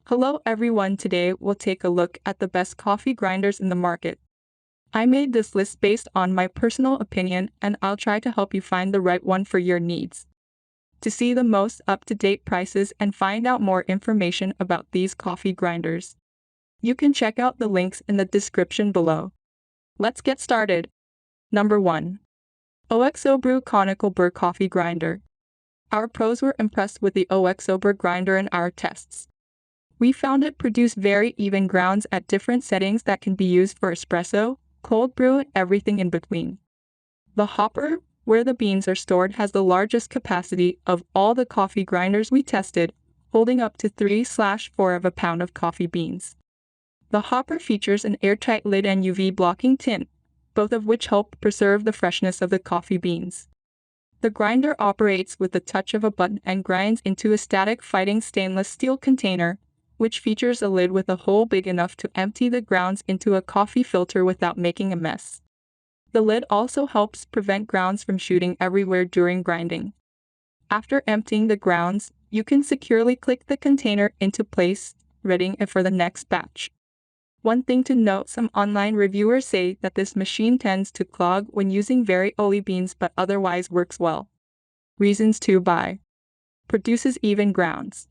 Hello everyone, today we'll take a look at the best coffee grinders in the market. I made this list based on my personal opinion and I'll try to help you find the right one for your needs. To see the most up-to-date prices and find out more information about these coffee grinders, you can check out the links in the description below. Let's get started. Number 1. OXO Brew Conical Burr Coffee Grinder. Our pros were impressed with the OXO Burr grinder in our tests. We found it produced very even grounds at different settings that can be used for espresso, cold brew, and everything in between. The hopper, where the beans are stored, has the largest capacity of all the coffee grinders we tested, holding up to 3/4 of a pound of coffee beans. The hopper features an airtight lid and UV blocking tint, both of which help preserve the freshness of the coffee beans. The grinder operates with the touch of a button and grinds into a static fighting stainless steel container, which features a lid with a hole big enough to empty the grounds into a coffee filter without making a mess. The lid also helps prevent grounds from shooting everywhere during grinding. After emptying the grounds, you can securely click the container into place, readying it for the next batch. One thing to note, some online reviewers say that this machine tends to clog when using very oily beans but otherwise works well. Reasons to buy. Produces even grounds.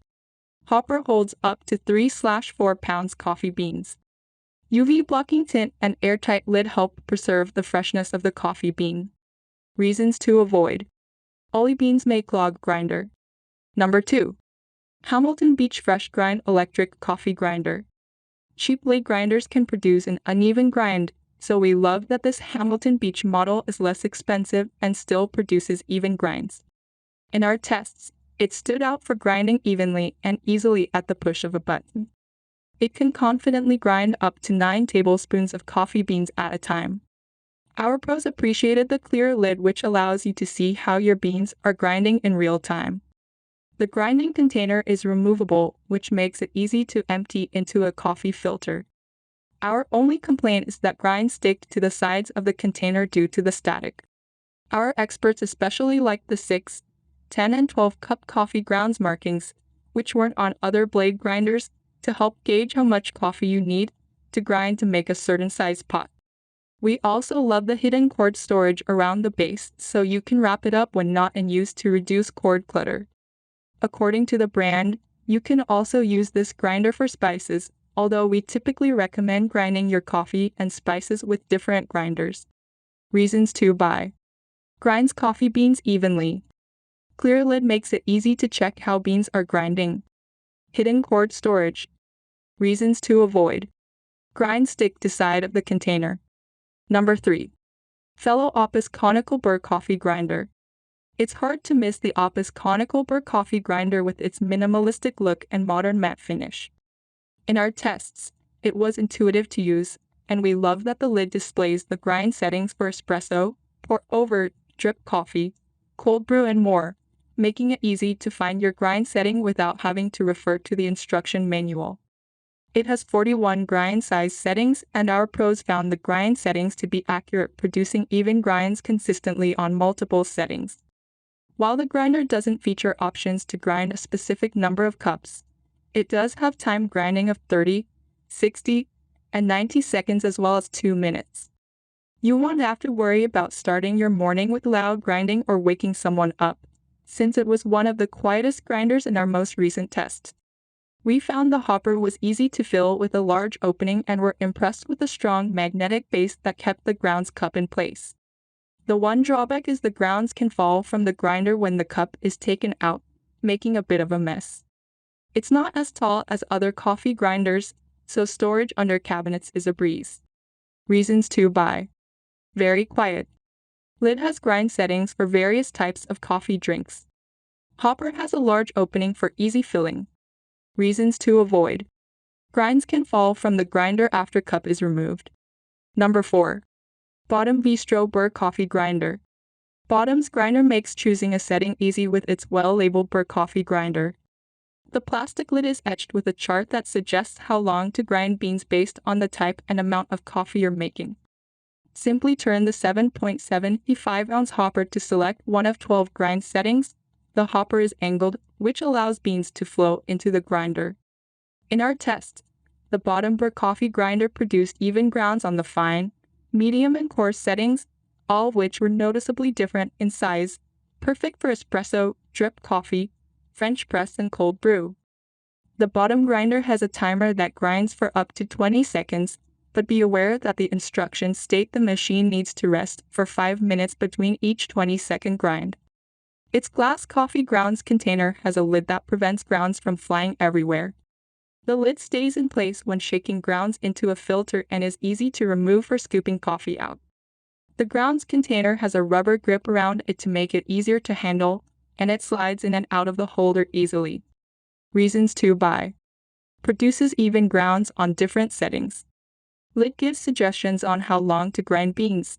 Hopper holds up to 3/4 pounds coffee beans. UV blocking tint and airtight lid help preserve the freshness of the coffee bean. Reasons to avoid. Oily beans may clog grinder. Number 2. Hamilton Beach Fresh Grind Electric Coffee Grinder. Cheap blade grinders can produce an uneven grind, so we love that this Hamilton Beach model is less expensive and still produces even grinds. In our tests, it stood out for grinding evenly and easily at the push of a button. It can confidently grind up to 9 tablespoons of coffee beans at a time. Our pros appreciated the clear lid, which allows you to see how your beans are grinding in real time. The grinding container is removable, which makes it easy to empty into a coffee filter. Our only complaint is that grinds stick to the sides of the container due to the static. Our experts especially liked the 6, 10 and 12 cup coffee grounds markings, which weren't on other blade grinders, to help gauge how much coffee you need to grind to make a certain size pot. We also love the hidden cord storage around the base, so you can wrap it up when not in use to reduce cord clutter. According to the brand, you can also use this grinder for spices, although we typically recommend grinding your coffee and spices with different grinders. Reasons to buy. Grinds coffee beans evenly. Clear lid makes it easy to check how beans are grinding. Hidden cord storage. Reasons to avoid. Grinds stick to side of the container. Number 3. Fellow Oppis Conical Burr Coffee Grinder. It's hard to miss the Oppis Conical Burr Coffee Grinder with its minimalistic look and modern matte finish. In our tests, it was intuitive to use, and we love that the lid displays the grind settings for espresso, pour over, drip coffee, cold brew, and more, making it easy to find your grind setting without having to refer to the instruction manual. It has 41 grind size settings, and our pros found the grind settings to be accurate, producing even grinds consistently on multiple settings. While the grinder doesn't feature options to grind a specific number of cups, it does have time grinding of 30, 60, and 90 seconds as well as 2 minutes. You won't have to worry about starting your morning with loud grinding or waking someone up, since it was one of the quietest grinders in our most recent test. We found the hopper was easy to fill with a large opening and were impressed with the strong magnetic base that kept the grounds cup in place. The one drawback is the grounds can fall from the grinder when the cup is taken out, making a bit of a mess. It's not as tall as other coffee grinders, so storage under cabinets is a breeze. Reasons to buy. Very quiet. Lid has grind settings for various types of coffee drinks. Hopper has a large opening for easy filling. Reasons to avoid. Grinds can fall from the grinder after cup is removed. Number 4. Bodum Bistro Burr Coffee Grinder. Bodum's grinder makes choosing a setting easy with its well-labeled Burr Coffee Grinder. The plastic lid is etched with a chart that suggests how long to grind beans based on the type and amount of coffee you're making. Simply turn the 7.75-ounce hopper to select one of 12 grind settings. The hopper is angled, which allows beans to flow into the grinder. In our test, the Bottomro coffee grinder produced even grounds on the fine, medium and coarse settings, all of which were noticeably different in size, perfect for espresso, drip coffee, French press and cold brew. The bottom grinder has a timer that grinds for up to 20 seconds, but be aware that the instructions state the machine needs to rest for 5 minutes between each 20-second grind. Its glass coffee grounds container has a lid that prevents grounds from flying everywhere. The lid stays in place when shaking grounds into a filter and is easy to remove for scooping coffee out. The grounds container has a rubber grip around it to make it easier to handle, and it slides in and out of the holder easily. Reasons to buy. Produces even grounds on different settings. Lid gives suggestions on how long to grind beans.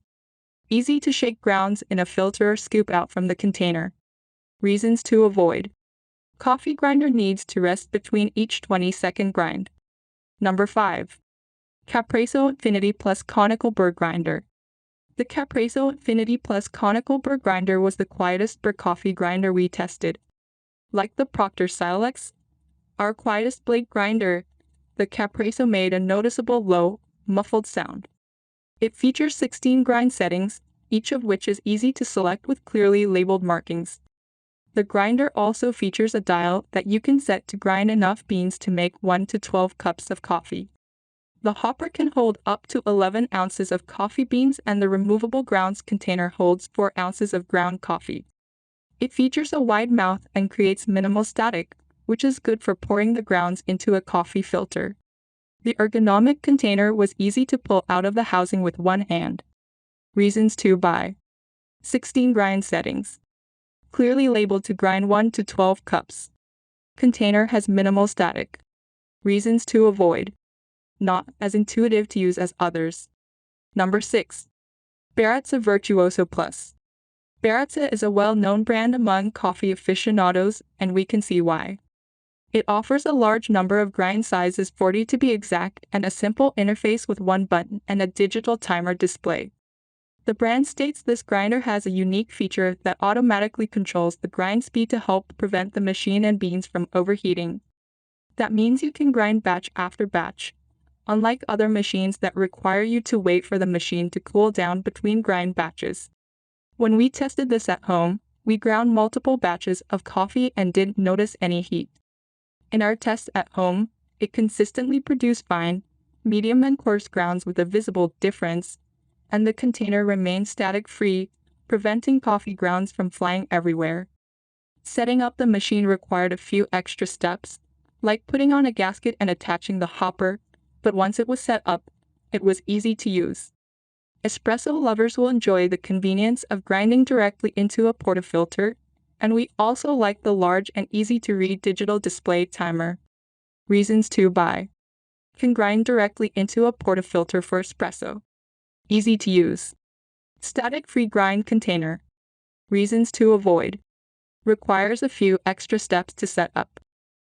Easy to shake grounds in a filter or scoop out from the container. Reasons to avoid. Coffee grinder needs to rest between each 20-second grind. Number 5. Capresso Infinity Plus Conical Burr Grinder. The Capresso Infinity Plus Conical Burr Grinder was the quietest Burr coffee grinder we tested. Like the Proctor Silex, our quietest blade grinder, the Capresso made a noticeable low, muffled sound. It features 16 grind settings, each of which is easy to select with clearly labeled markings. The grinder also features a dial that you can set to grind enough beans to make 1 to 12 cups of coffee. The hopper can hold up to 11 ounces of coffee beans and the removable grounds container holds 4 ounces of ground coffee. It features a wide mouth and creates minimal static, which is good for pouring the grounds into a coffee filter. The ergonomic container was easy to pull out of the housing with one hand. Reasons to buy. 16 grind settings. Clearly labeled to grind 1 to 12 cups. Container has minimal static. Reasons to avoid. Not as intuitive to use as others. Number 6. Baratza Virtuoso Plus. Baratza is a well-known brand among coffee aficionados, and we can see why. It offers a large number of grind sizes, 40 to be exact, and a simple interface with one button and a digital timer display. The brand states this grinder has a unique feature that automatically controls the grind speed to help prevent the machine and beans from overheating. That means you can grind batch after batch, unlike other machines that require you to wait for the machine to cool down between grind batches. When we tested this at home, we ground multiple batches of coffee and didn't notice any heat. In our test at home, it consistently produced fine, medium and coarse grounds with a visible difference, and the container remained static-free, preventing coffee grounds from flying everywhere. Setting up the machine required a few extra steps, like putting on a gasket and attaching the hopper, but once it was set up, it was easy to use. Espresso lovers will enjoy the convenience of grinding directly into a portafilter, and we also like the large and easy-to-read digital display timer. Reasons to buy. Can grind directly into a portafilter for espresso. Easy to use. Static-free grind container. Reasons to avoid. Requires a few extra steps to set up.